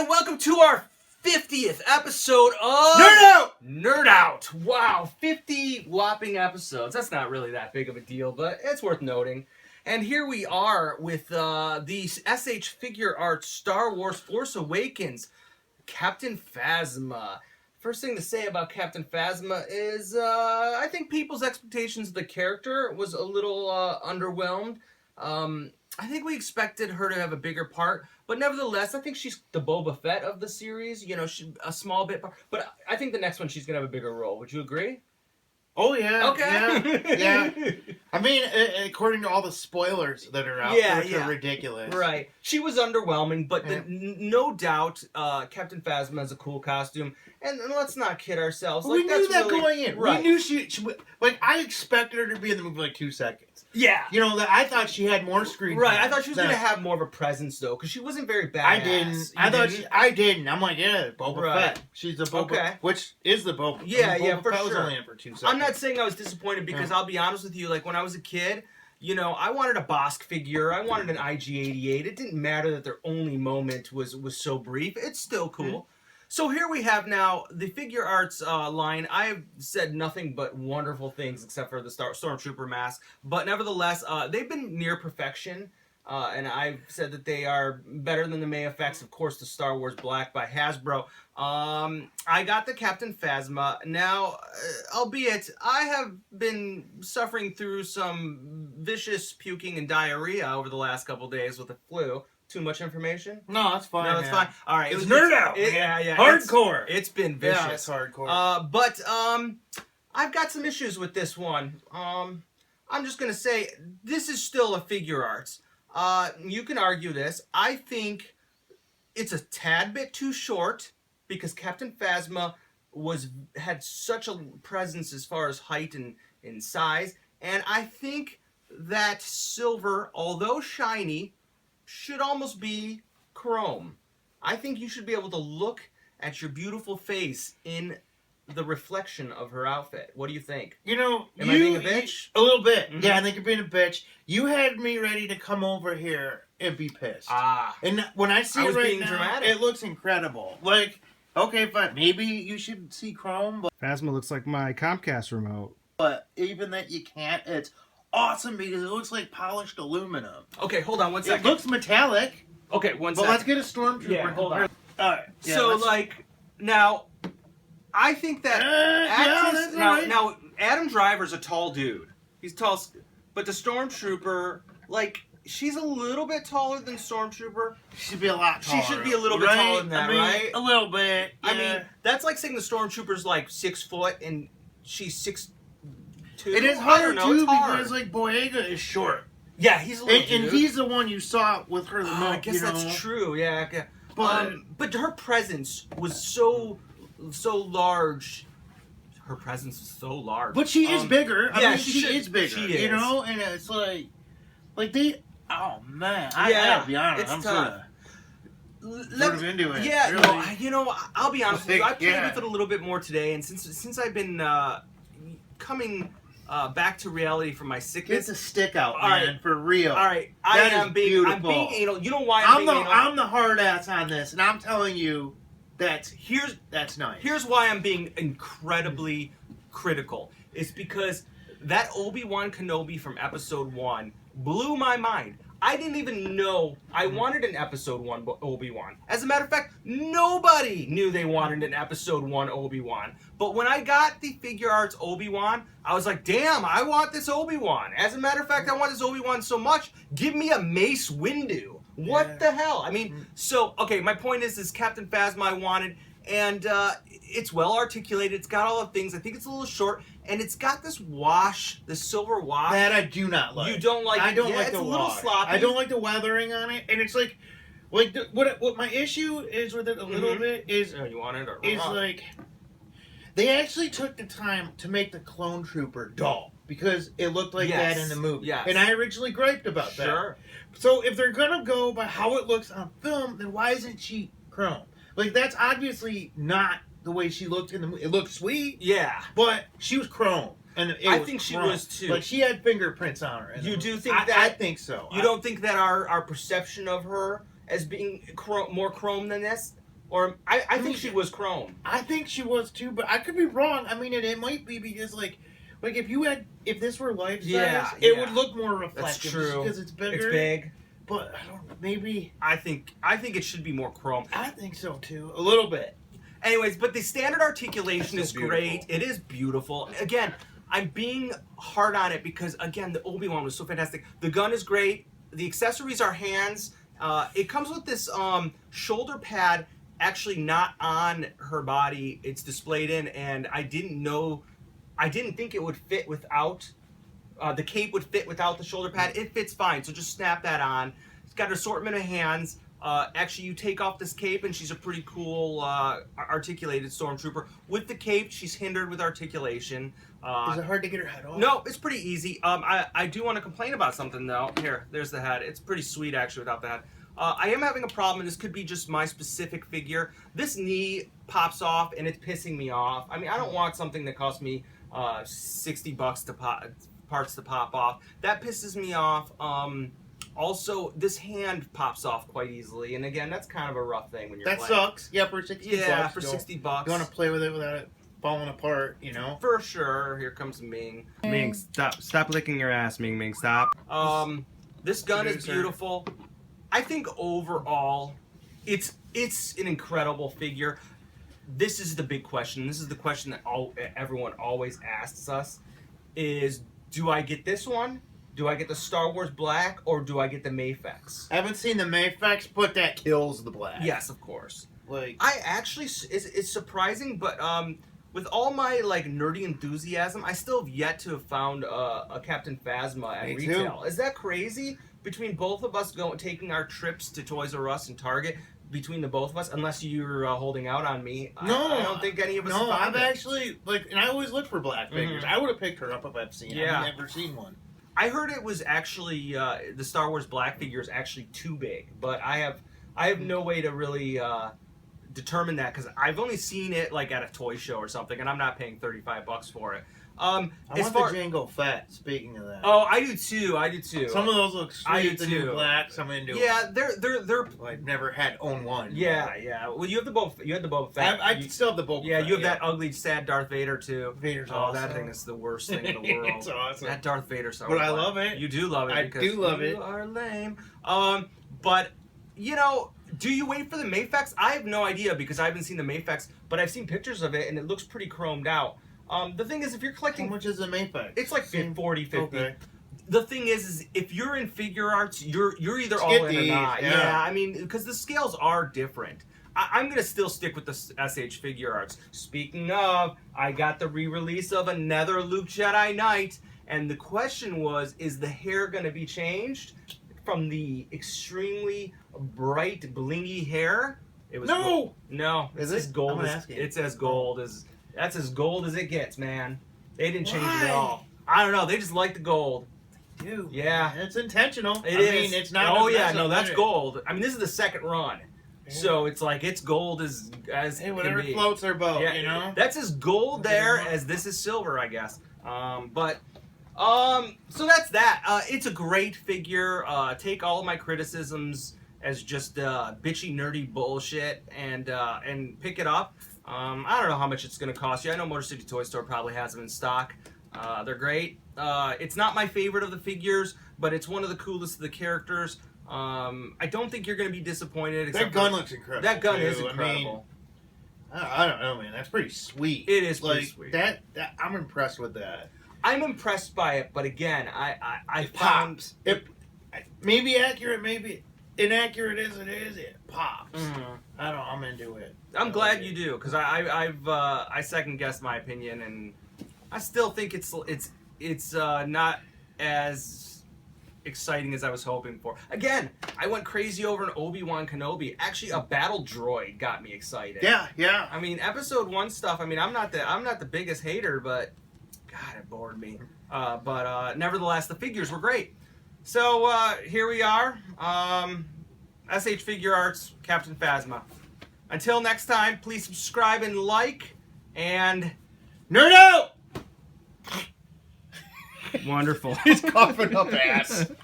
and welcome to our 50th episode of Nerd Out. Wow, 50 whopping episodes. That's not really that big of a deal, but it's worth noting. And here we are with the SH Figuarts Star Wars Force Awakens Captain Phasma. First thing to say about Captain Phasma is I think people's expectations of the character was a little underwhelmed. I think we expected her to have a bigger part, but nevertheless, I think she's the Boba Fett of the series. You know, a small bit, but I think the next one she's gonna have a bigger role. Would you agree? Oh yeah. Okay. Yeah. I mean, according to all the spoilers that are out, which are ridiculous. Right. She was underwhelming, but no doubt, Captain Phasma has a cool costume, and let's not kid ourselves. We knew that going in. Right. We knew she like I expected her to be in the movie like 2 seconds. Yeah. You know that I thought she had more screen time. Right. I thought she was going to have more of a presence though, because she wasn't very badass. I didn't. I'm like, yeah, Boba Fett. She's the Boba, which is the Boba. Yeah, Boba for Fett sure. was only in for 2 seconds. I'm not saying I was disappointed because I'll be honest with you. Like when I was a kid, you know, I wanted a Bosk figure. I wanted an IG-88. It didn't matter that their only moment was so brief. It's still cool. Mm-hmm. So here we have now the Figuarts line. I have said nothing but wonderful things except for the Stormtrooper mask. But nevertheless, they've been near perfection. And I've said that they are better than the May effects, of course, the Star Wars Black by Hasbro. I got the Captain Phasma. Now, albeit I have been suffering through some vicious puking and diarrhea over the last couple days with the flu. Too much information? No, that's fine. No, it's fine. All right. It's Nerd Out. Yeah. Hardcore. It's been vicious. Yeah, it's hardcore. But I've got some issues with this one. I'm just going to say, this is still a Figuarts. You can argue this. I think it's a tad bit too short because Captain Phasma had such a presence as far as height and size. And I think that silver, although shiny, should almost be chrome. I think you should be able to look at your beautiful face in the reflection of her outfit. What do you think? You know, Am I being a bitch? A little bit. Mm-hmm. Yeah, I think you're being a bitch. You had me ready to come over here and be pissed. And when I see it right now, dramatic. It looks incredible. Like, okay, fine. Maybe you should see chrome, but Phasma looks like my Comcast remote. But even that you can't, it's awesome because it looks like polished aluminum. Okay, hold on 1 second. It looks metallic. Okay, 1 second. But let's get a Stormtrooper. Yeah, hold on. All right. Yeah, so, now, I think that now Adam Driver's a tall dude. He's tall, but the Stormtrooper, she's a little bit taller than Stormtrooper. She should be a lot taller. She should be a little bit taller than that, right? A little bit. Yeah. I mean, that's like saying the Stormtrooper's 6 foot and she's 6'2". It is hard too because Boyega is short. Yeah, he's a little dude. And he's the one you saw with her the most. I guess that's true. Yeah. But her presence was so large. Her presence is so large. But she is bigger. I mean, she is bigger. She is. You know, and it's like they. Oh man, I gotta be honest. I'm tough. sort of into it. Yeah, really. no, I'll be honest with you. I played with it a little bit more today, and since I've been coming back to reality from my sickness, it's a stick out, man, for real. All right, I'm being anal. You know why I'm being anal? I'm the hard ass on this, and I'm telling you. That's nice. Here's why I'm being incredibly critical. It's because that Obi-Wan Kenobi from Episode 1 blew my mind. I didn't even know I wanted an Episode 1 Obi-Wan. As a matter of fact, nobody knew they wanted an Episode 1 Obi-Wan. But when I got the Figuarts Obi-Wan, I was like, damn, I want this Obi-Wan. As a matter of fact, I want this Obi-Wan so much, give me a Mace Windu. What the hell? I mean, okay, my point is Captain Phasma I wanted, and it's well articulated. It's got all the things. I think it's a little short, and it's got this silver wash. That I do not like. You don't like it? I don't like it's the a little wash. sloppy. I don't like the weathering on it, and it's what my issue is with it a little bit is you want it or they actually took the time to make the clone trooper dull because it looked like that in the movie. Yes. And I originally griped about that. Sure. So if they're gonna go by how it looks on film, then why isn't she chrome? That's obviously not the way she looked in the movie. It looked sweet. Yeah. But she was chrome. And I think she was too. She had fingerprints on her. You do think that? I think so. You don't think that our perception of her as being more chrome than this Or I think she was chrome. I think she was too, but I could be wrong. I mean, it might be because like if this were life size, it would look more reflective. That's true. Because it's bigger. It's big. But I don't. Maybe. I think it should be more chrome. I think so too. A little bit. Anyways, but the standard articulation is great. It is beautiful. Again, I'm being hard on it because again, the Obi-Wan was so fantastic. The gun is great. The accessories are hands. It comes with this shoulder pad. Actually, not on her body. It's displayed in, and I didn't think it would fit without. The cape would fit without the shoulder pad. It fits fine, so just snap that on. It's got an assortment of hands. Actually, you take off this cape, and she's a pretty cool, articulated stormtrooper. With the cape, she's hindered with articulation. Is it hard to get her head off? No, it's pretty easy. I do want to complain about something, though. Here, there's the head. It's pretty sweet, actually, without the head. I am having a problem, and this could be just my specific figure. This knee pops off, and it's pissing me off. I mean, I don't want something that costs me $60 to parts to pop off. That pisses me off. Also, this hand pops off quite easily, and again, that's kind of a rough thing when you're playing. That sucks. Yeah, for 60 bucks. Yeah, for $60. You want to play with it without it falling apart, you know? For sure. Here comes Ming. Ming, stop licking your ass, Ming, stop. This gun is beautiful. I think overall, it's an incredible figure. This is the big question. This is the question that everyone always asks us: is do I get this one? Do I get the Star Wars Black, or do I get the Mafex? I haven't seen the Mafex, but that kills the Black. Yes, of course. Like I actually, it's surprising, but with all my like nerdy enthusiasm, I still have yet to have found a Captain Phasma at retail. Too. Is that crazy? Between both of us taking our trips to Toys R Us and Target, between the both of us, unless you're holding out on me, no, I don't think any of us. No, I've actually and I always look for Black figures. I would have picked her up if I've seen. Yeah. I've never seen one. I heard it was actually the Star Wars Black figure is actually too big, but I have no way to really determine that because I've only seen it like at a toy show or something, and I'm not paying $35 for it. I want the Jango Fett. Speaking of that, I do too. Some of those look sweet. The new Black. Some into they're like never own one. Yeah. Well, you have the Boba Fett. I still have the Boba Fett. Yeah, you have that ugly, sad Darth Vader too. Vader's awesome. That thing is the worst thing in the world. It's awesome. That Darth Vader song. But I love it. You do love it. I do love it. You are lame. But do you wait for the Mafex? I have no idea because I haven't seen the Mafex, but I've seen pictures of it and it looks pretty chromed out. The thing is, if you're collecting... How much is a Mafex? It's like 40, 50. Okay. The thing is if you're in Figuarts, you're either all in or not. Yeah, I mean, because the scales are different. I'm going to still stick with the SH Figuarts. Speaking of, I got the re-release of another Luke Jedi Knight, and the question was, is the hair going to be changed from the extremely bright, blingy hair? It was no! No. Is it's as gold as... It's as gold as... That's as gold as it gets, man. They didn't change it at all. I don't know. They just like the gold. Dude, yeah. It's intentional. I mean, it's not... Oh, yeah. No, that's gold. I mean, this is the second run. Yeah. So it's like, it's gold as hey, whatever floats their boat, yeah, you know? That's as gold there as this is silver, I guess. So that's that. It's a great figure. Take all of my criticisms as just bitchy, nerdy bullshit and pick it up. I don't know how much it's going to cost you. I know Motor City Toy Store probably has them in stock. They're great. It's not my favorite of the figures, but it's one of the coolest of the characters. I don't think you're going to be disappointed. That gun looks incredible. That gun is incredible. I don't know, man. That's pretty sweet. It is pretty sweet. That I'm impressed with that. I'm impressed by it, but again, I found it may be accurate, maybe inaccurate as it is. It pops. I don't. I'm into it. I'm glad you do because I second guessed my opinion, and I still think it's not as exciting as I was hoping for. Again, I went crazy over an Obi-Wan Kenobi. Actually, a battle droid got me excited. Yeah. I mean, Episode 1 stuff. I mean, I'm not the biggest hater, but God, it bored me. But nevertheless, the figures were great. So here we are. SH Figuarts, Captain Phasma. Until next time, please subscribe and like, and nerd out! Wonderful. He's coughing up ass.